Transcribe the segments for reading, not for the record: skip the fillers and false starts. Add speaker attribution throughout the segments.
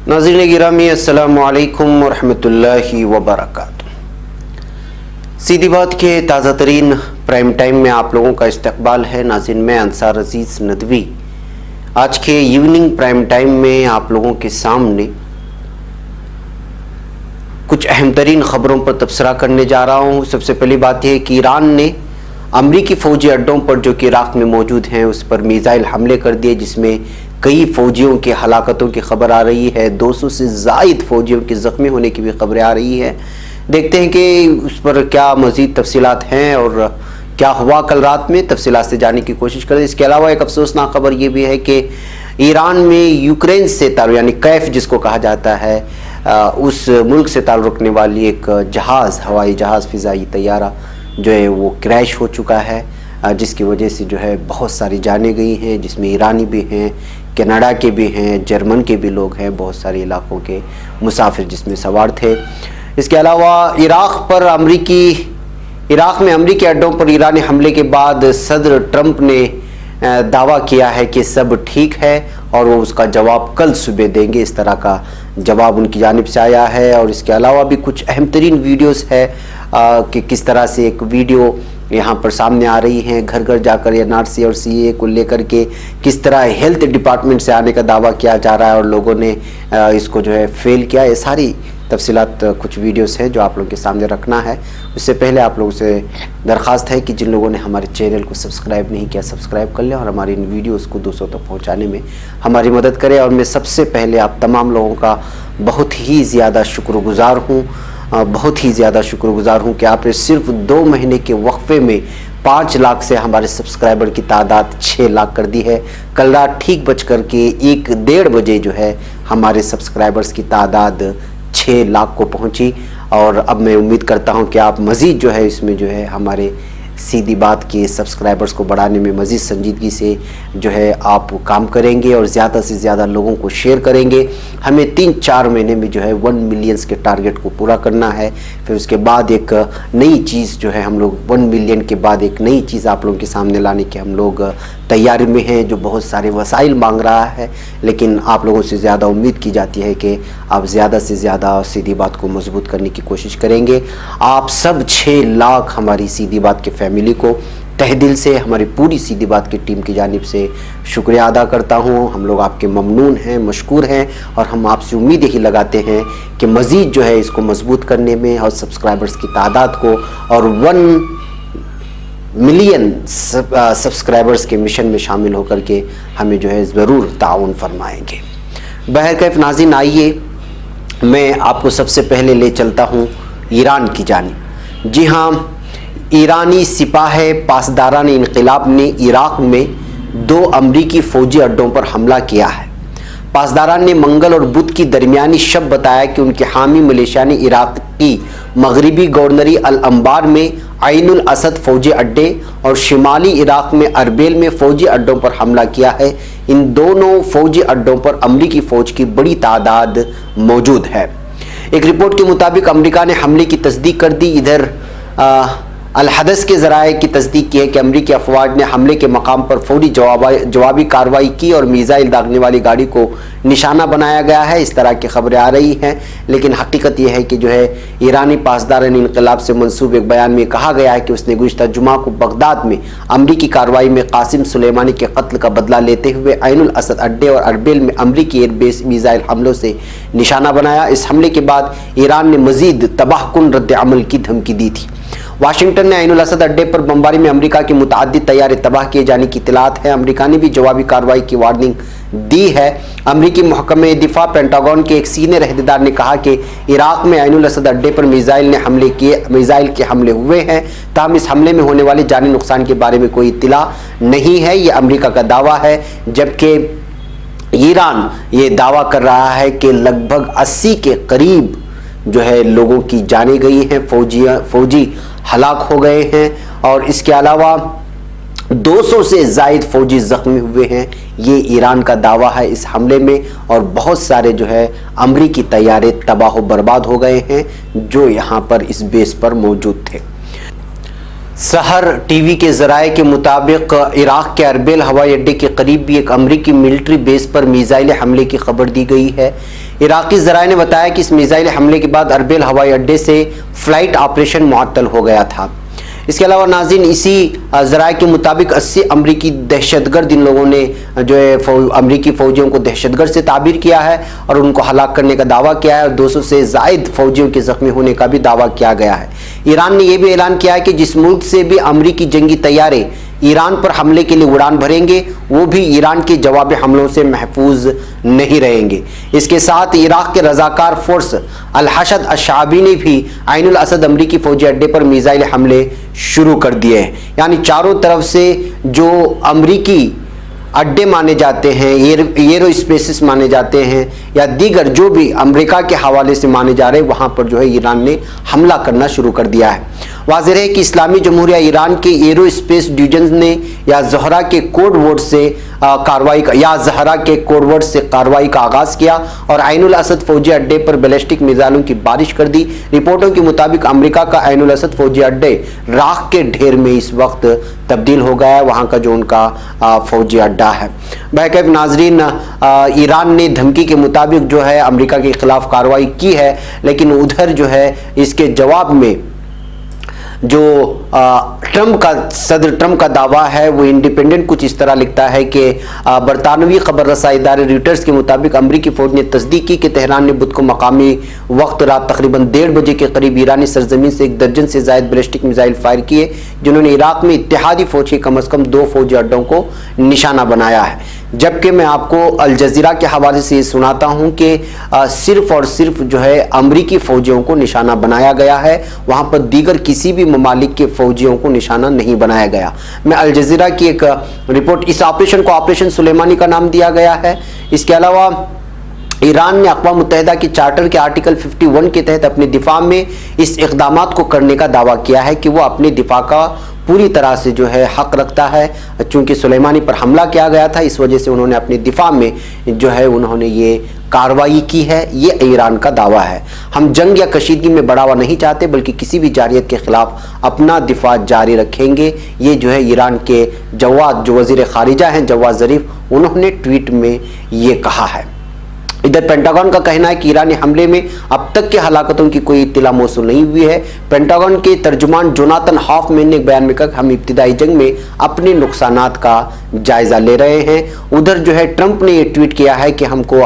Speaker 1: नाज़रीन गिरामी अस्सलामु अलैकुम वरहमतुल्लाहि वबरकातुहू। सीधी बात के ताज़ा तरीन प्राइम टाइम में आप लोगों का इस्तकबाल है। नाज़रीन मैं अंसार अजीज़ नदवी आज के इवनिंग प्राइम टाइम में आप लोगों के सामने कुछ अहम तरीन ख़बरों पर तबसरा करने जा रहा हूँ। सबसे पहली बात यह है कि ईरान ने अमरीकी फ़ौजी अड्डों पर जो कि इराक़ में मौजूद हैं उस पर मिसाइल हमले कर दिए, जिसमें कई फ़ौजियों की हलाकतों की खबर आ रही है। 200 से ज़ायद फ़ौजियों के ज़ख्मी होने की भी खबरें आ रही है। देखते हैं कि उस पर क्या मज़ीद तफसीलात हैं और क्या हुआ कल रात में, तफसीलात से जानने की कोशिश करें। इसके अलावा एक अफसोसनाक खबर ये भी है कि ईरान में यूक्रेन से ताल्लुक़ यानी कैफ जिसको कहा जाता है उस मुल्क से ताल्लुक़ रखने वाली एक जहाज़, हवाई जहाज़, फ़िज़ाई तैयारा जो है वो क्रैश हो चुका है, जिसकी वजह से जो है बहुत सारी जानें गई हैं, जिसमें ईरानी भी हैं, कनाडा के भी हैं, जर्मन के भी लोग हैं, बहुत सारे इलाक़ों के मुसाफिर जिसमें सवार थे। इसके अलावा इराक़ में अमरीकी अड्डों पर ईरानी हमले के बाद सदर ट्रंप ने दावा किया है कि सब ठीक है और वो उसका जवाब कल सुबह देंगे। इस तरह का जवाब उनकी जानिब से आया है। और इसके अलावा भी कुछ अहम तरीन वीडियोस है कि किस तरह से एक वीडियो यहाँ पर सामने आ रही हैं, घर घर जाकर एनआरसी और सीए को लेकर के किस तरह हेल्थ डिपार्टमेंट से आने का दावा किया जा रहा है और लोगों ने इसको जो है फेल किया। ये सारी तफसीलात कुछ वीडियोस हैं जो आप लोगों के सामने रखना है। उससे पहले आप लोगों से दरख्वास्त है कि जिन लोगों ने हमारे चैनल को सब्सक्राइब नहीं किया सब्सक्राइब कर लें और हमारी इन वीडियोस को दूसरों तक पहुंचाने में हमारी मदद करें। और मैं सबसे पहले आप तमाम लोगों का बहुत ही ज़्यादा शुक्रगुज़ार हूँ कि आपने सिर्फ 2 महीने के वक्फे में 5 लाख से हमारे सब्सक्राइबर की तादाद 6 लाख कर दी है। कल रात ठीक बजकर के 1-1:30 बजे जो है हमारे सब्सक्राइबर्स की तादाद 6 लाख को पहुंची। और अब मैं उम्मीद करता हूं कि आप मज़ीद जो है इसमें जो है हमारे सीधी बात के सब्सक्राइबर्स को बढ़ाने में मज़ीद संजीदगी से जो है आप काम करेंगे और ज़्यादा से ज़्यादा लोगों को शेयर करेंगे। हमें 3-4 महीने में जो है 1 मिलियन के टारगेट को पूरा करना है। फिर उसके बाद एक नई चीज़ जो है हम लोग 1 मिलियन के बाद एक नई चीज़ आप लोगों के सामने लाने की हम लोग तैयारी में हैं, जो बहुत सारे वसाइल मांग रहा है। लेकिन आप लोगों से ज़्यादा उम्मीद की जाती है कि आप ज़्यादा से ज़्यादा सीधी बात को मजबूत करने की कोशिश करेंगे। आप सब 6 लाख हमारी सीधी बात के फैमिली को तहे दिल से, हमारी पूरी सीधी बात की टीम की जानिब से शुक्रिया अदा करता हूँ। हम लोग आपके ममनून हैं, मशकूर हैं और हम आपसे उम्मीद यही लगाते हैं कि मज़ीद जो है इसको मजबूत करने में और सब्सक्राइबर्स की तादाद को और 1 मिलियन सब्सक्राइबर्स के मिशन में शामिल होकर के हमें जो है ज़रूर ताउन फरमाएंगे। बहरकैफ नाज़रीन, आइए मैं आपको सबसे पहले ले चलता हूँ ईरान की जानिब। जी हाँ, ईरानी सिपाह पासदारान इनक़िलाब ने इराक़ में 2 अमरीकी फ़ौजी अड्डों पर हमला किया है। पासदारान ने मंगल और बुध की दरमियानी शब बताया कि उनके हामी मलेशिया ने इराक़ की मगरबी गवर्नरी अल अंबार में आइनुल असद फ़ौजी अड्डे और शिमाली इराक़ में अरबेल में फ़ौजी अड्डों पर हमला किया है। इन दोनों फ़ौजी अड्डों पर अमरीकी फ़ौज की बड़ी तादाद मौजूद है। एक रिपोर्ट के मुताबिक अमरीका ने हमले की तस्दीक कर दी। इधर अल हदस के ज़राए की तस्दीक की है कि अमरीकी अफवाज ने हमले के मकाम पर फौरी जवाबी कार्रवाई की और मिसाइल दागने वाली गाड़ी को निशाना बनाया गया है। इस तरह की खबरें आ रही हैं, लेकिन हकीकत यह है कि जो है ईरानी पासदारान इनक़िलाब से मंसूब एक बयान में कहा गया है कि उसने गुज़िश्ता जुमा को बगदाद में अमरीकी कार्रवाई में कासिम सुलेमानी के कत्ल का बदला लेते हुए आइनुल असद अड्डे और अरबिल में अमरीकी एयरबेस मिसाइल हमलों से निशाना बनाया। इस हमले के बाद ईरान ने मज़ीद तबाहकुन रद्द-ए-अमल की धमकी दी थी। वाशिंगटन ने आइनुल असद अड्डे पर बमबारी में अमेरिका के मुतअद्दिद तैयारे तबाह किए जाने की इत्तलात है। अमेरिका ने भी जवाबी कार्रवाई की वार्निंग दी है। अमेरिकी महकमे दिफा पेंटागन के एक सीनियर अहदेदार ने कहा कि इराक़ में आइनुल असद अड्डे पर मिसाइल के हमले हुए हैं, ताहम इस हमले में होने वाले जानी नुकसान के बारे में कोई इत्तला नहीं है। ये अमेरिका का दावा है, जबकि ईरान ये दावा कर रहा है कि लगभग 80 के करीब जो है लोगों की जाने गई हैं, फौजी हलाक हो गए हैं और इसके अलावा 200 से ज़ायद फौजी ज़ख्मी हुए हैं। ये ईरान का दावा है इस हमले में। और बहुत सारे जो है अमरीकी तैयारे तबाह बर्बाद हो गए हैं जो यहाँ पर इस बेस पर मौजूद थे। सहर टीवी के ज़राए के मुताबिक इराक़ के अरबिल हवाई अड्डे के करीब भी एक अमरीकी मिलिट्री बेस पर मिसाइल हमले की खबर दी गई है। عراقی ذرائع نے بتایا کہ اس میزائل حملے کے بعد اربیل ہوائی اڈے سے فلائٹ آپریشن معطل ہو گیا تھا۔ اس کے علاوہ ناظرین اسی ذرائع کے مطابق 80 امریکی دہشت گرد ان لوگوں نے جو ہے امریکی فوجیوں کو دہشت گرد سے تعبیر کیا ہے اور ان کو ہلاک کرنے کا دعویٰ کیا ہے، اور 200 سے زائد فوجیوں کے زخمی ہونے کا بھی دعویٰ کیا گیا ہے۔ ایران نے یہ بھی اعلان کیا ہے کہ جس ملک سے بھی امریکی جنگی طیارے ایران پر حملے کے لیے اڑان بھریں گے وہ بھی ایران کے جوابی حملوں سے محفوظ نہیں رہیں گے۔ اس کے ساتھ عراق کے رضاکار فورس الحشد الشعبی نے بھی عین الاسد امریکی فوجی اڈے پر میزائل حملے شروع کر دیے ہیں۔ یعنی چاروں طرف سے جو امریکی اڈے مانے جاتے ہیں، ایرو اسپیسز مانے جاتے ہیں یا دیگر جو بھی امریکہ کے حوالے سے مانے جا رہے ہیں، وہاں پر جو ہے ایران نے حملہ کرنا شروع کر دیا ہے۔ واضح ہے کہ اسلامی جمہوریہ ایران کے ایرو اسپیس ڈویژن نے یا زہرا کے کوڈ ورڈ سے کارروائی کا آغاز کیا اور عین الاسد فوجی اڈے پر بیلسٹک میزائلوں کی بارش کر دی۔ رپورٹوں کے مطابق امریکہ کا عین الاسد فوجی اڈے راکھ کے ڈھیر میں اس وقت تبدیل ہو گیا ہے، وہاں کا جو ان کا فوجی اڈا ہے۔ بہرکیف ناظرین، ایران نے دھمکی کے مطابق جو ہے امریکہ کے خلاف کارروائی کی ہے، لیکن ادھر جو ہے اس کے جواب میں جو صدر ٹرمپ کا دعویٰ ہے وہ انڈیپینڈنٹ کچھ اس طرح لکھتا ہے کہ برطانوی خبر رسائی ادارے ریوٹرز کے مطابق امریکی فوج نے تصدیق کی کہ تہران نے بدھ کو مقامی وقت رات تقریباً 1:30 بجے کے قریب ایرانی سرزمین سے 1 درجن سے زائد بیلسٹک میزائل فائر کیے، جنہوں نے عراق میں اتحادی فوج کے کم از کم 2 فوجی اڈوں کو نشانہ بنایا ہے۔ جبکہ میں آپ کو الجزیرہ کے حوالے سے یہ سناتا ہوں کہ صرف اور صرف جو ہے امریکی فوجیوں کو نشانہ بنایا گیا ہے، وہاں پر دیگر کسی بھی ممالک کے فوجیوں کو نشانہ نہیں بنایا گیا۔ میں الجزیرہ کی ایک رپورٹ، اس آپریشن کو آپریشن سلیمانی کا نام دیا گیا ہے۔ اس کے علاوہ ایران نے اقوام متحدہ کے چارٹر کے آرٹیکل 51 کے تحت اپنے دفاع میں اس اقدامات کو کرنے کا دعویٰ کیا ہے کہ وہ اپنے دفاع کا پوری طرح سے جو ہے حق رکھتا ہے، چونکہ سلیمانی پر حملہ کیا گیا تھا، اس وجہ سے انہوں نے اپنے دفاع میں جو ہے انہوں نے یہ کارروائی کی ہے۔ یہ ایران کا دعویٰ ہے۔ ہم جنگ یا کشیدگی میں بڑھاوا نہیں چاہتے بلکہ کسی بھی جارحیت کے خلاف اپنا دفاع جاری رکھیں گے، یہ جو ہے ایران کے جو وزیر خارجہ ہیں جواد ظریف، انہوں نے ٹویٹ میں یہ کہا ہے۔ ادھر پینٹاگون کا کہنا ہے کہ ایرانی حملے میں اب تک کے ہلاکتوں کی کوئی اطلاع موصول نہیں ہوئی ہے۔ پینٹاگون کے ترجمان جوناتhan ہافمین نے ایک بیان میں کہا کہ ہم ابتدائی جنگ میں اپنے نقصانات کا جائزہ لے رہے ہیں۔ ادھر جو ہے ٹرمپ نے یہ ٹویٹ کیا ہے کہ ہم کو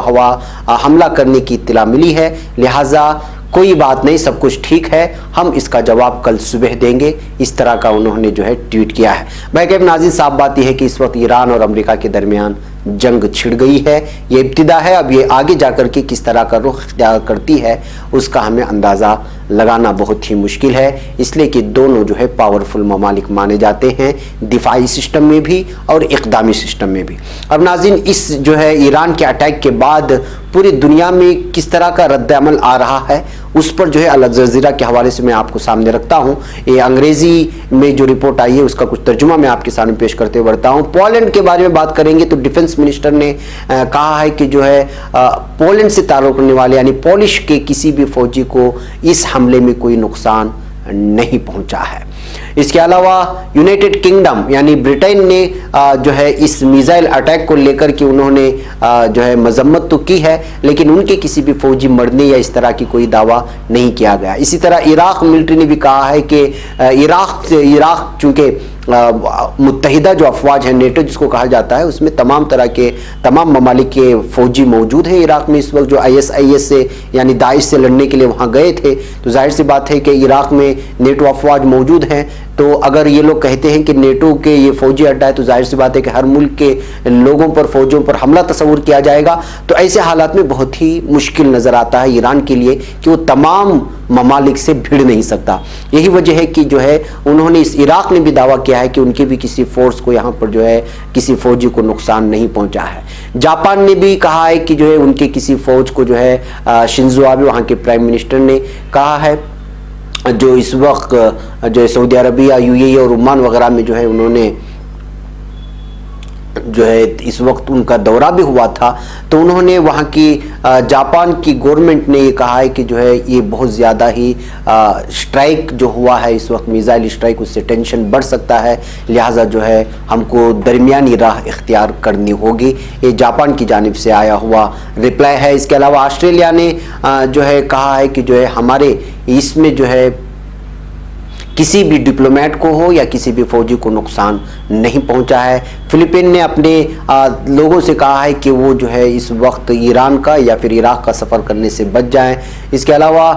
Speaker 1: حملہ کرنے کی اطلاع ملی ہے، لہٰذا کوئی بات نہیں، سب کچھ ٹھیک ہے، ہم اس کا جواب کل صبح دیں گے، اس طرح کا انہوں نے جو ہے ٹویٹ کیا ہے۔ بہرکیف ناظرین، صاف بات یہ ہے کہ اس وقت ایران اور امریکہ کے درمیان جنگ چھڑ گئی ہے۔ یہ ابتدا ہے، اب یہ آگے جا کر کے کس طرح کا رخ اختیار کرتی ہے اس کا ہمیں اندازہ لگانا بہت ہی مشکل ہے، اس لیے کہ دونوں جو ہے پاورفل ممالک مانے جاتے ہیں، دفاعی سسٹم میں بھی اور اقدامی سسٹم میں بھی۔ اب ناظرین، اس جو ہے ایران کے اٹیک کے بعد پوری دنیا میں کس طرح کا رد عمل آ رہا ہے اس پر جو ہے الجزیرہ کے حوالے سے میں آپ کو سامنے رکھتا ہوں۔ یہ انگریزی میں جو رپورٹ آئی ہے اس کا کچھ ترجمہ میں آپ کے سامنے پیش کرتے ہوئے بڑھتا ہوں۔ پولینڈ کے بارے میں بات کریں گے تو ڈیفنس منسٹر نے کہا ہے کہ جو ہے پولینڈ سے تعلق رکھنے والے یعنی پولش کے کسی بھی فوجی کو اس حملے میں کوئی نقصان نہیں پہنچا ہے۔ اس کے علاوہ یونائٹڈ کنگڈم یعنی برٹین نے جو ہے اس میزائل اٹیک کو لے کر کے انہوں نے جو ہے مذمت تو کی ہے، لیکن ان کے کسی بھی فوجی مرنے یا اس طرح کی کوئی دعویٰ نہیں کیا گیا۔ اسی طرح عراق ملٹری نے بھی کہا ہے کہ عراق چونکہ متحدہ جو افواج ہے نیٹو جس کو کہا جاتا ہے، اس میں تمام ممالک کے فوجی موجود ہیں۔ عراق میں اس وقت جو ISIS سے یعنی داعش سے لڑنے کے لیے وہاں گئے تھے، تو ظاہر سی بات ہے کہ عراق میں نیٹو افواج موجود ہیں، تو اگر یہ لوگ کہتے ہیں کہ نیٹو کے یہ فوجی اڈا ہے تو ظاہر سی بات ہے کہ ہر ملک کے لوگوں پر فوجوں پر حملہ تصور کیا جائے گا۔ تو ایسے حالات میں بہت ہی مشکل نظر آتا ہے ایران کے لیے کہ وہ تمام ممالک سے بھیڑ نہیں سکتا۔ یہی وجہ ہے کہ جو ہے انہوں نے اس عراق نے بھی دعویٰ کیا ہے کہ ان کے بھی کسی فورس کو یہاں پر جو ہے کسی فوجی کو نقصان نہیں پہنچا ہے۔ جاپان نے بھی کہا ہے کہ جو ہے ان کے کسی فوج کو جو ہے شنزو آبے وہاں کے پرائم منسٹر نے کہا ہے، جو اس وقت جو سعودی عربیہ، UAE اور عمان وغیرہ میں جو ہے انہوں نے जो है इस वक्त उनका दौरा भी हुआ था, तो उन्होंने वहाँ की जापान की गवर्नमेंट ने ये कहा है कि जो है ये बहुत ज़्यादा ही स्ट्राइक जो हुआ है इस वक्त, मिसाइल स्ट्राइक, उससे टेंशन बढ़ सकता है, लिहाजा जो है हमको दरमियानी राह इख्तियार करनी होगी। ये जापान की जानिब से आया हुआ रिप्लाई है। इसके अलावा ऑस्ट्रेलिया ने जो है कहा है कि जो है हमारे इसमें जो है किसी भी डिप्लोमेट को हो या किसी भी फौजी को नुकसान नहीं पहुंचा है। फिलीपीन ने अपने लोगों से कहा है कि वो जो है इस वक्त ईरान का या फिर इराक का सफ़र करने से बच जाएं। इसके अलावा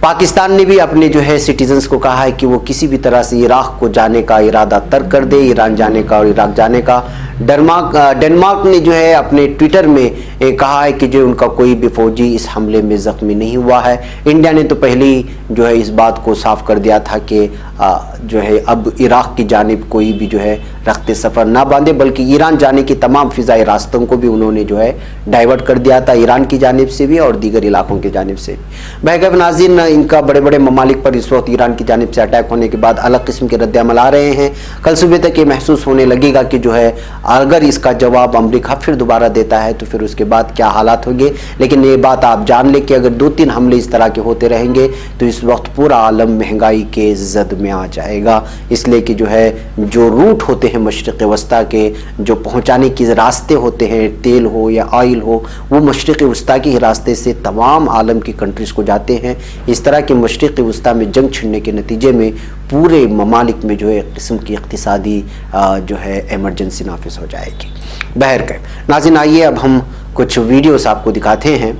Speaker 1: पाकिस्तान ने भी अपने जो है सिटीजन्स को कहा है कि वो किसी भी तरह से इराक को जाने का इरादा तर्क कर दे, ईरान जाने का और इराक जाने का। डेनमार्क ने जो है अपने ट्विटर में कहा है कि जो उनका कोई भी फौजी इस हमले में ज़ख्मी नहीं हुआ है। इंडिया ने तो पहले ही जो है इस बात को साफ कर दिया था कि जो है अब इराक की जानिब कोई भी जो है रखते सफ़र ना बांधे, बल्कि ईरान जाने की तमाम फ़िज़ाई रास्तों को भी उन्होंने जो है डाइवर्ट कर दिया था, ईरान की जानिब से भी और दीगर इलाकों की जानिब से। बहरकैफ नाज़रीन, इनका बड़े बड़े ममालिक पर इस वक्त ईरान की जानिब से अटैक होने के बाद अलग किस्म के रद्द-ए-अमल आ रहे हैं। कल सुबह तक ये महसूस होने लगेगा कि जो है अगर इसका जवाब अमेरिका फिर दोबारा देता है तो फिर उसके बाद क्या हालात होंगे। लेकिन ये बात आप जान लें कि अगर 2-3 हमले इस तरह के होते रहेंगे तो इस वक्त पूरा आलम महंगाई के जद में आ जाएगा, इसलिए कि जो है जो रूट होते हैं मशरिक़ वस्ता के, जो पहुंचाने के रास्ते होते हैं, तेल हो या ऑयल हो, वो मशरिक़ वस्ता के ही रास्ते से तमाम आलम की कंट्रीज़ को जाते हैं। इस तरह के मशरिक़ वस्ता में जंग छिड़ने के नतीजे में पूरे ममालिक में जो है एक किस्म की इक़्तिसादी जो है एमरजेंसी नाफिज हो जाएगी। बहरकैफ नाज़रीन, आइए अब हम कुछ वीडियोस आपको दिखाते हैं,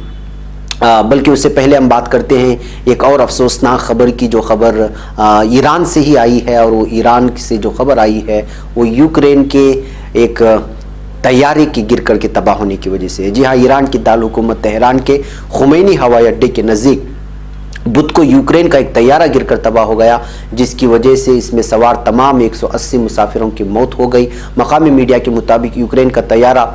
Speaker 1: बल्कि उससे पहले हम बात करते हैं एक और अफसोसनाक ख़बर की, जो ख़बर ईरान से ही आई है। और वो ईरान से जो ख़बर आई है वो यूक्रेन के एक तैयारे की गिर कर के तबाह होने की वजह से। जी हाँ, ईरान की दारुल हुकूमत तेहरान के खुमैनी हवाई अड्डे के नज़दीक बुध को यूक्रेन का एक तैयारा गिरकर तबाह हो गया, जिसकी वजह से इसमें सवार तमाम 180 मुसाफिरों की मौत हो गई। मकामी मीडिया के मुताबिक यूक्रेन का तैयारा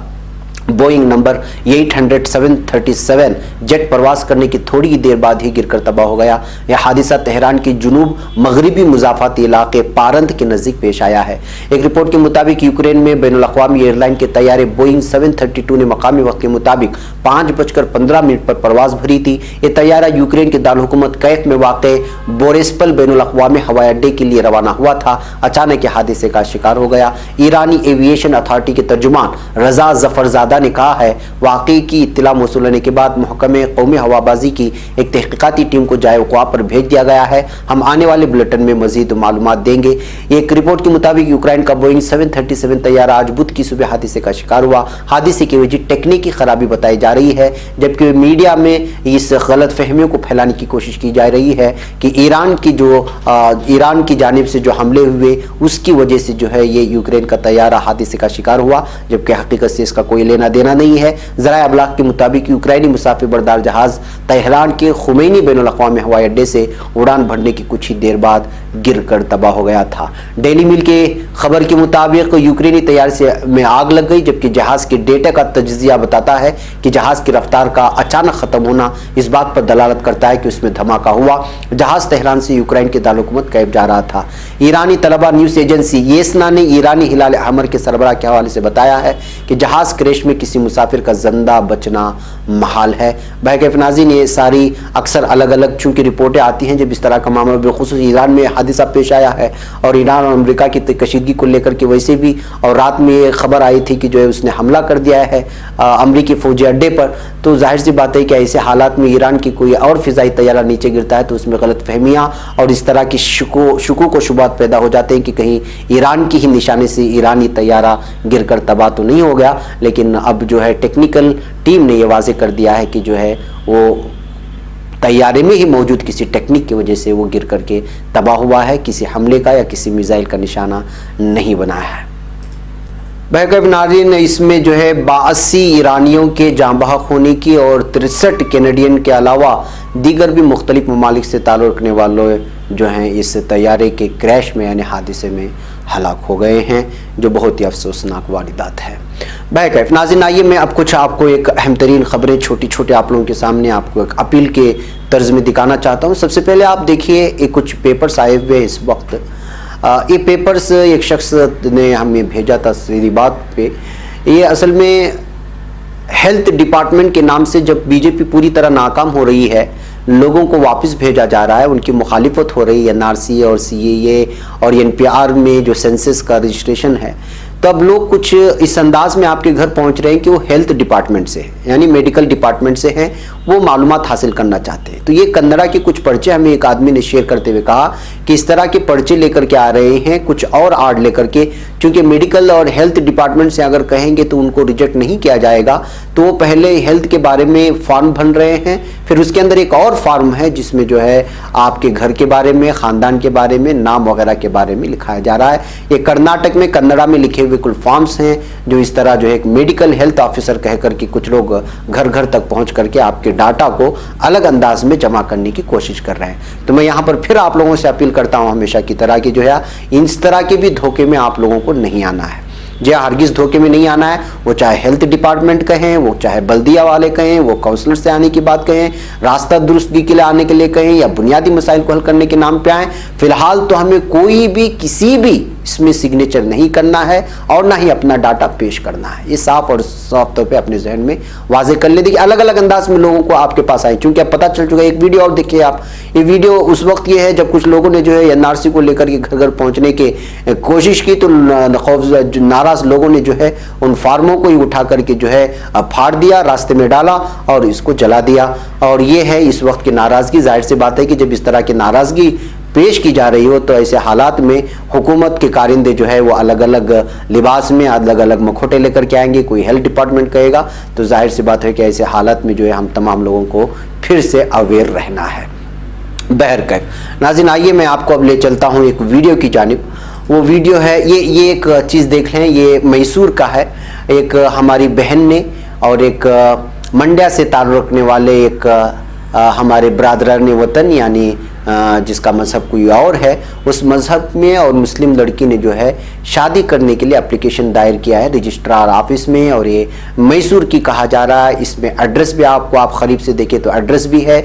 Speaker 1: बोइंग नंबर 800-737 जेट प्रवास करने की थोड़ी ही देर बाद ही गिरकर तबाह हो गया। यह हादसा तेहरान के जुनूब मगरबी मुजाफाती इलाके पारंद के नज़दीक पेश आया है। एक रिपोर्ट के मुताबिक यूक्रेन में बैनुल-अक़वामी एयरलाइन के तैयारे बोइंग 732 ने मकामी वक्त के मुताबिक 5:15 पर परवाज़ भरी थी। ये तैयारा यूक्रेन के दारुल हुकूमत कैफ में वाक़े बोरेस्पल बैनुल-अक़वामी हवाई अड्डे के लिए रवाना हुआ था। अचानक हादसे का शिकार हो गया। ईरानी एविएशन अथॉरिटी के तर्जुमान रजा जफरजादा ने कहा है, वाक़ई की इत्तला मौसूल होने के बाद महकमे कौमी हवाबाजी की एक तहक़ीक़ाती टीम को जाए वक़्वा पर भेज दिया गया है। हम आने वाले बुलेटिन में मज़ीद मालूमात देंगे। एक रिपोर्ट के मुताबिक यूक्रेन का बोइंग 737 तैयारा आज बुध की सुबह हादसे का शिकार हुआ। हादसे की वजह टेक्निकी खराबी बताई जा रही है, जबकि मीडिया में इस गलत फहमियों को फैलाने की कोशिश की जा रही है कि ईरान की जानिब से जो हमले हुए उसकी वजह से जो है ये यूक्रेन का तैयारा हादसे का शिकार हुआ, जबकि हकीकत से इसका कोई लेना देना नहीं है। ज़राए अबलाग के मुताबिक यूक्रेनी मुसाफिर बरदार जहाज तेहरान के खुमैनी बैनुल-अक़वामी हवाई अड्डे से उड़ान भरने की कुछ ही देर बाद गिरकर तबाह हो गया था। डेली मिल के खबर के मुताबिक यूक्रेनी तैयारे में आग लग गई, जबकि जहाज के डेटा का तज्ज़िया बताता है कि जहाज की रफ्तार का अचानक ख़त्म होना इस बात पर दलालत करता है कि उसमें धमाका हुआ। जहाज तेहरान से यूक्रेन के दारुल हुकूमत कैफ जा रहा था। ईरानी तलबा न्यूज़ एजेंसी येसना ने ईरानी हिलाल अहमर के सरबराह के हवाले से बताया है कि जहाज क्रैश में किसी मुसाफिर का जिंदा बचना महाल है। बहरकैफ नाज़रीन, ये सारी अक्सर अलग अलग चूँकि रिपोर्टें आती हैं जब इस तरह का मामला बिलखुसूस ईरान में हादसा पेश आया है, और ईरान और अमेरिका की कशीदगी को लेकर के वैसे भी, और रात में ये खबर आई थी कि जो है उसने हमला कर दिया है अमेरिकी फौजी अड्डे पर, तो जाहिर सी बात है कि ऐसे हालात में ईरान की कोई और फ़िज़ाई तैयारा नीचे गिरता है तो उसमें गलत फहमियाँ और इस तरह की शुकूक व शुबात पैदा हो जाते हैं कि कहीं ईरान की ही निशाने से ईरानी तैयारा गिरकर तबाह तो नहीं हो गया। लेकिन अब जो है टेक्निकल टीम ने यह वाज़ेह कर दिया है कि जो है वो तैयारे में ही मौजूद किसी टेक्निक की वजह से वो गिर करके तबाह हुआ है, किसी हमले का या किसी मिसाइल का निशाना नहीं बनाया है। बहरकैफ नाज़रीन, इसमें जो है 82 ईरानियों के जाँ बहक होने की और 63 कैनेडियन के अलावा दीगर भी मुख्तलिफ ममालिक से ताल्लुक़ रखने वालों जो हैं इस तैयारे के क्रैश में यानी हादसे में हलाक हो गए हैं, जो बहुत ही अफसोसनाक वारदात है। बहरकैफ नाज़रीन, आइए मैं अब कुछ आपको एक अहम तरीन ख़बरें छोटी छोटे आप लोगों के सामने आपको एक अपील के तर्ज में दिखाना चाहता हूँ। सबसे पहले आप देखिए, एक कुछ पेपर्स आए हुए इस वक्त ये पेपर्स एक शख्स ने हमें भेजा था सीधी बात पे। ये असल में हेल्थ डिपार्टमेंट के नाम से जब बीजेपी पूरी तरह नाकाम हो रही है, लोगों को वापस भेजा जा रहा है, उनकी मुखालिफत हो रही है एनआरसी और सीएए और एनपीआर में जो सेंसस का रजिस्ट्रेशन है, तो अब लोग कुछ इस अंदाज में आपके घर पहुंच रहे हैं कि वो हेल्थ डिपार्टमेंट से हैं, यानी मेडिकल डिपार्टमेंट से हैं, वो मालूमात हासिल करना चाहते हैं। तो ये कन्नड़ा के कुछ पर्चे हमें एक आदमी ने शेयर करते हुए कहा कि इस तरह के पर्चे लेकर के आ रहे हैं, कुछ और आड़ लेकर के, क्योंकि मेडिकल और हेल्थ डिपार्टमेंट से अगर कहेंगे तो उनको रिजेक्ट नहीं किया जाएगा, तो वो पहले हेल्थ के बारे में फॉर्म भर रहे हैं, फिर उसके अंदर एक और फॉर्म है जिसमें जो है आपके घर के बारे में, खानदान के बारे में, नाम वगैरह के बारे में लिखाया जा रहा है। ये कर्नाटक में कन्नड़ा में लिखे हुए कुल फॉर्म्स हैं जो इस तरह जो है एक मेडिकल हेल्थ ऑफिसर कह करके कुछ लोग घर घर तक पहुंच करके आपके डाटा को अलग अंदाज में जमा करने की कोशिश कर रहे हैं। तो मैं यहाँ पर फिर आप लोगों से अपील करता हूँ हमेशा की तरह कि जो है इस तरह के भी धोखे में आप लोगों को नहीं आना है। जो हरगिज़ धोखे में नहीं आना है, वो चाहे हेल्थ डिपार्टमेंट कहें, वो चाहे बल्दिया वाले कहें, वो काउंसलर से आने की बात कहें, रास्ता दुरुस्ती के लिए आने के लिए कहें, या बुनियादी मसाइल को हल करने के नाम पे आए। फिलहाल तो हमें कोई भी किसी भी इसमें सिग्नेचर नहीं करना है और ना ही अपना डाटा पेश करना है। ये साफ और साफ तौर पे अपने जहन में वाजे कर ले। देखिए अलग अलग अंदाज में लोगों को आपके पास आए, क्योंकि अब पता चल चुका है। एक वीडियो और देखिए आप, ये वीडियो उस वक्त ये है जब कुछ लोगों ने जो है एनआरसी को लेकर के घर घर पहुंचने की कोशिश की, तो नाराज लोगों ने जो है उन फार्मों को ही उठा करके जो है फाड़ दिया, रास्ते में डाला और इसको जला दिया। और ये है इस वक्त की नाराजगी। जाहिर सी बात है कि जब इस तरह की नाराजगी पेश की जा रही हो तो ऐसे हालात में हुकूमत के कारिंदे जो है वो अलग अलग लिबास में अलग अलग मखोटे लेकर के आएंगे। कोई हेल्थ डिपार्टमेंट कहेगा, तो जाहिर सी बात है कि ऐसे हालात में जो है हम तमाम लोगों को फिर से अवेयर रहना है। बहरकैफ नाज़रीन, आइए मैं आपको अब ले चलता हूँ एक वीडियो की जानिब। वो वीडियो है, ये एक चीज़ देख लें, ये मैसूर का है। एक हमारी बहन ने और एक मंड्या से ताल्लुक़ रखने वाले एक हमारे बरादरान वतन यानी जिसका मज़हब कोई और है, उस मज़हब में और मुस्लिम लड़की ने जो है शादी करने के लिए एप्लीकेशन दायर किया है रजिस्ट्रार ऑफिस में, और ये मैसूर की कहा जा रहा है। इसमें एड्रेस भी आपको, आप करीब से देखें तो एड्रेस भी है,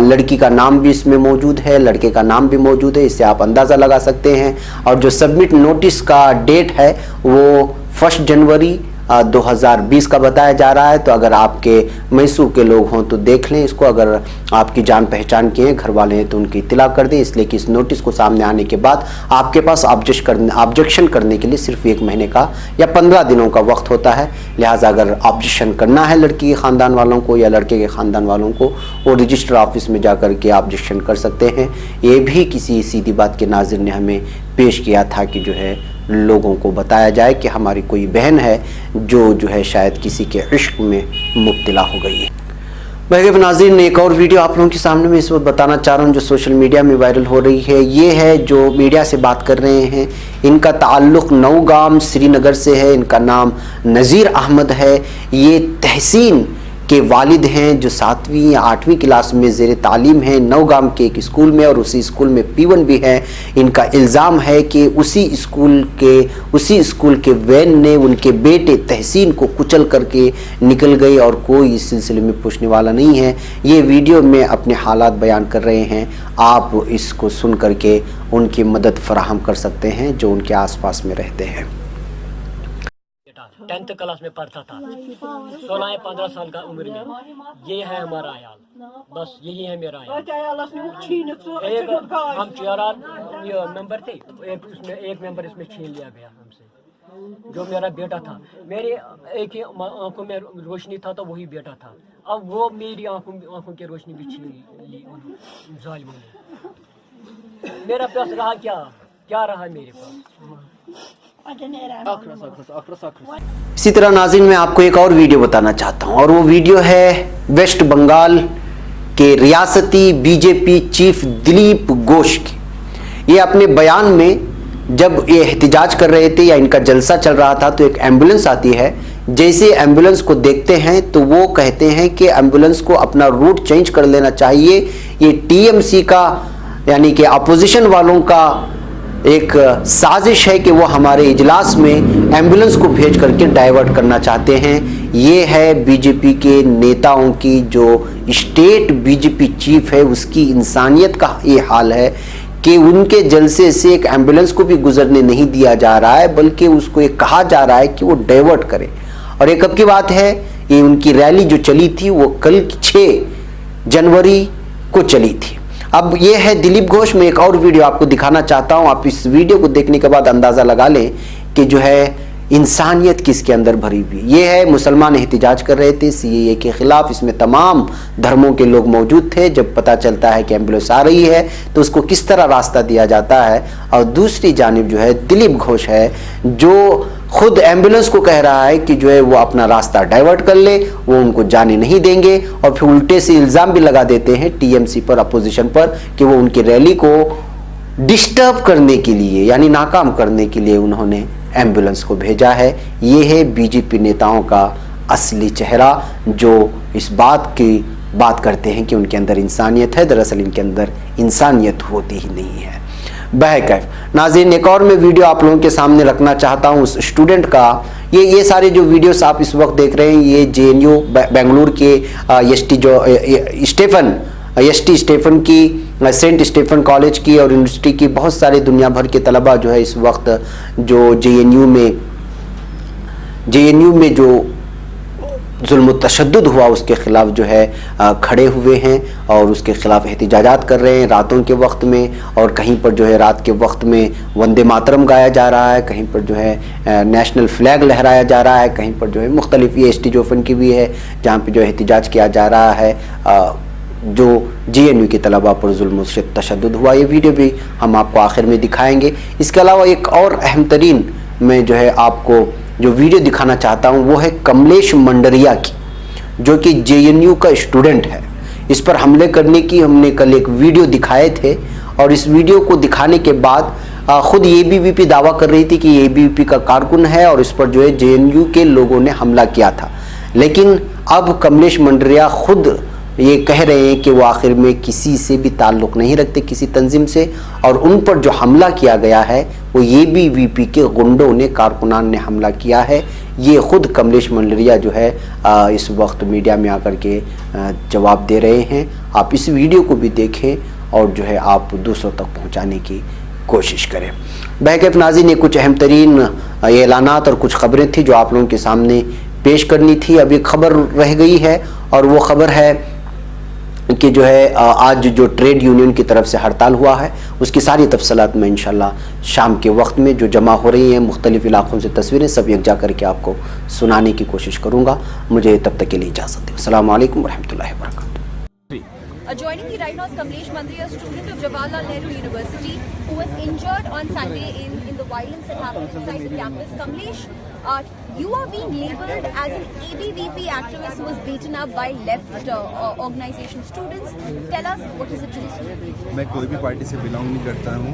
Speaker 1: लड़की का नाम भी इसमें मौजूद है, लड़के का नाम भी मौजूद है। इससे आप अंदाज़ा लगा सकते हैं। और जो सबमिट नोटिस का डेट है वो 1 जनवरी 2020 का बताया जा रहा है। तो अगर आपके मैसूर के लोग हों तो देख लें इसको, अगर आपकी जान पहचान के हैं, घर वाले हैं, तो उनकी इत्तला कर दें, इसलिए कि इस नोटिस को सामने आने के बाद आपके पास ऑब्जेक्शन करने के लिए सिर्फ 1 महीने का या 15 दिनों का वक्त होता है। लिहाजा अगर ऑब्जेक्शन करना है लड़की के ख़ानदान वालों को या लड़के के ख़ानदान वालों को, वो रजिस्टर ऑफिस में जा कर के ऑब्जेक्शन कर सकते हैं। ये भी किसी सीधी बात के नाज़िर ने हमें पेश किया था कि जो है लोगों को बताया जाए कि हमारी कोई बहन है जो है शायद किसी के इश्क में मुब्तला हो गई है। बहरकैफ नाज़रीन, एक और वीडियो आप लोगों के सामने में इस वक्त बताना चाह रहा हूँ जो सोशल मीडिया में वायरल हो रही है। ये है जो मीडिया से बात कर रहे हैं, इनका ताल्लुक़ नौगाम श्रीनगर से है। इनका नाम नज़ीर अहमद है। ये तहसीन के वालिद हैं जो 7वीं या 8वीं क्लास में ज़ेर तालीम हैं नौगाम के एक स्कूल में, और उसी स्कूल में P1 भी है। इनका इल्ज़ाम है कि उसी स्कूल के वैन ने उनके बेटे तहसीन को कुचल करके निकल गई और कोई इस सिलसिले में पूछने वाला नहीं है। ये वीडियो में अपने हालात बयान कर रहे हैं, आप इसको सुन करके उनकी मदद फराहम कर सकते हैं जो उनके आसपास में रहते हैं।
Speaker 2: 10th क्लास में पढ़ता था, 16 या 15 साल का उम्र में। ये है हमारा आयाल, बस यही है मेरा आयाल। एक हम 4 मेंबर थे, एक मेंबर इसमें छीन लिया गया हमसे, जो मेरा बेटा था। मेरे एक ही आंखों में रोशनी था तो वही बेटा था। अब वो मेरी आंखों की रोशनी भी छीन ली उन जालिमों ने। मेरा पास रहा क्या रहा मेरे पास।
Speaker 1: इसी तरह नाज़रीन मैं आपको एक और वीडियो बताना चाहता हूं, और वो वीडियो है वेस्ट बंगाल के रियासती बीजेपी चीफ दिलीप घोष की। ये अपने बयान में जब ये एहतिजाज कर रहे थे या इनका जलसा चल रहा था, तो एक एम्बुलेंस आती है। जैसे एम्बुलेंस को देखते हैं तो वो कहते हैं कि एम्बुलेंस को अपना रूट चेंज कर लेना चाहिए। ये टीएमसी का यानी कि अपोजिशन वालों का एक साजिश है कि वो हमारे इजलास में एम्बुलेंस को भेज करके डाइवर्ट करना चाहते हैं। ये है बीजेपी के नेताओं की, जो स्टेट बीजेपी चीफ है उसकी इंसानियत का ये हाल है कि उनके जलसे से एक एम्बुलेंस को भी गुजरने नहीं दिया जा रहा है, बल्कि उसको ये कहा जा रहा है कि वो डाइवर्ट करे। और ये कब की बात है, ये उनकी रैली जो चली थी वो कल 6 जनवरी को चली थी। अब ये है दिलीप घोष। मैं एक और वीडियो आपको दिखाना चाहता हूं, आप इस वीडियो को देखने के बाद अंदाजा लगा लें कि जो है इंसानियत किसके अंदर भरी हुई। ये है मुसलमान एहतिजाज कर रहे थे सीएए के खिलाफ, इसमें तमाम धर्मों के लोग मौजूद थे। जब पता चलता है कि एम्बुलेंस आ रही है तो उसको किस तरह रास्ता दिया जाता है, और दूसरी जानिब जो है दिलीप घोष है जो खुद एम्बुलेंस को कह रहा है कि जो है वो अपना रास्ता डाइवर्ट कर ले, वो उनको जाने नहीं देंगे। और फिर उल्टे से इल्ज़ाम भी लगा देते हैं टीएमसी पर, अपोजिशन पर, कि वो उनकी रैली को डिस्टर्ब करने के लिए यानी नाकाम करने के लिए उन्होंने एम्बुलेंस को भेजा है। ये है बीजेपी नेताओं का असली चेहरा, जो इस बात की बात करते हैं कि उनके अंदर इंसानियत है, दरअसल इनके अंदर इंसानियत होती ही नहीं है। बहरकैफ नाज़रीन, एक और मैं वीडियो आप लोगों के सामने रखना चाहता हूँ उस स्टूडेंट का। ये सारे जो वीडियोस आप इस वक्त देख रहे हैं, ये जेएनयू बेंगलुरु के एसटी स्टेफन की, सेंट स्टेफन कॉलेज की और यूनिवर्सिटी की बहुत सारे दुनिया भर के तलबा जो है इस वक्त जो जेएनयू में जो जुल्म तशद्दुद हुआ उसके खिलाफ जो है खड़े हुए हैं और उसके खिलाफ एहतिजाजात कर रहे हैं रातों के वक्त में। और कहीं पर जो है रात के वक्त में वंदे मातरम गाया जा रहा है, कहीं पर जो है नेशनल फ्लैग लहराया जा रहा है, कहीं पर जो है मुख्तलिफ, ये एसटी जोफन की भी है जहाँ पे जो एहतिजाज किया जा रहा है जो जेएनयू के तलबा पर जुल्म तशद्दुद हुआ। ये वीडियो भी हम आपको आखिर में दिखाएंगे। इसके अलावा एक और अहम तरीन मैं जो है आपको जो वीडियो दिखाना चाहता हूँ वो है कमलेश मंडरिया की, जो कि जेएनयू का स्टूडेंट है। इस पर हमले करने की हमने कल एक वीडियो दिखाए थे और इस वीडियो को दिखाने के बाद खुद एबीवीपी दावा कर रही थी कि एबीवीपी का कारकुन है और इस पर जो है जेएनयू के लोगों ने हमला किया था। लेकिन अब कमलेश मंडरिया खुद ये कह रहे हैं कि वो आखिर में किसी से भी ताल्लुक़ नहीं रखते, किसी तंजीम से, और उन पर जो हमला किया गया है वो एबीवीपी के गुंडों ने, कारकुनान ने हमला किया है। ये खुद कमलेश मंडरिया जो है इस वक्त मीडिया में आकर के जवाब दे रहे हैं। आप इस वीडियो को भी देखें और जो है आप दूसरों तक पहुंचाने की कोशिश करें। बहरकैफ नाज़रीन, ये कुछ अहम तरीन ऐलानात और कुछ खबरें थी जो आप लोगों के सामने पेश करनी थी। अब एक खबर रह गई है और वो खबर है कि जो है आज जो ट्रेड यूनियन की तरफ से हड़ताल हुआ है उसकी सारी तफसीलात में इंशाल्लाह शाम के वक्त में जो जमा हो रही हैं मुख्तलिफ इलाकों से तस्वीरें सब यकजा करके आपको सुनाने की कोशिश करूँगा। मुझे तब तक के लिए इजाज़त दें। अस्सलाम वालेकुम वरहमतुल्लाहि वबरकातुहू।
Speaker 3: Joining me right now is Kamlesh Mandri, a student of Jawaharlal Nehru University who was injured on Sunday in the violence that happened inside the campus. Kamlesh, you are being labelled as an ABVP activist who was beaten up by left organization students. Tell us, what is it today?
Speaker 4: मैं कोई भी party से belong नहीं करता हूँ।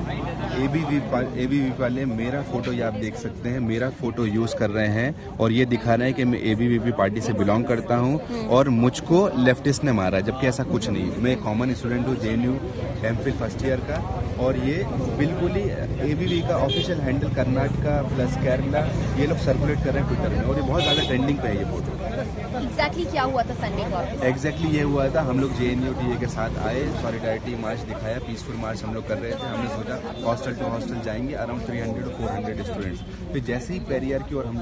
Speaker 4: ABVP वाले मेरा photo, ये आप देख सकते हैं, मेरा फोटो यूज़ कर रहे हैं और ये दिखा रहे हैं कि मैं एबीवीपी पार्टी से बिलोंग करता हूँ और मुझको लेफ्टिस्ट ने मारा, जबकि ऐसा कुछ नहीं। मैं कॉमन स्टूडेंट हूँ जेएनयू एमफिल फर्स्ट ईयर का, और ये बिल्कुल ही एबीवी का official handle Karnataka plus Kerala ये लोग सर्कुलेट कर रहे हैं ट्विटर में, और ये बहुत ज़्यादा ट्रेंडिंग पे है ये फोटो।
Speaker 3: एग्जैक्टली क्या हुआ था संडे को?
Speaker 4: एग्जैक्टली ये हुआ था, हम लोग जेएनयू टीए के साथ आए, सॉलिडारिटी मार्च दिखाया, पीसफुल मार्च हम लोग कर रहे थे। हमने सोचा हॉस्टल टू हॉस्टल जाएंगे, अराउंड 300 to 400 स्टूडेंट्स। फिर जैसे ही पेरियर की और हम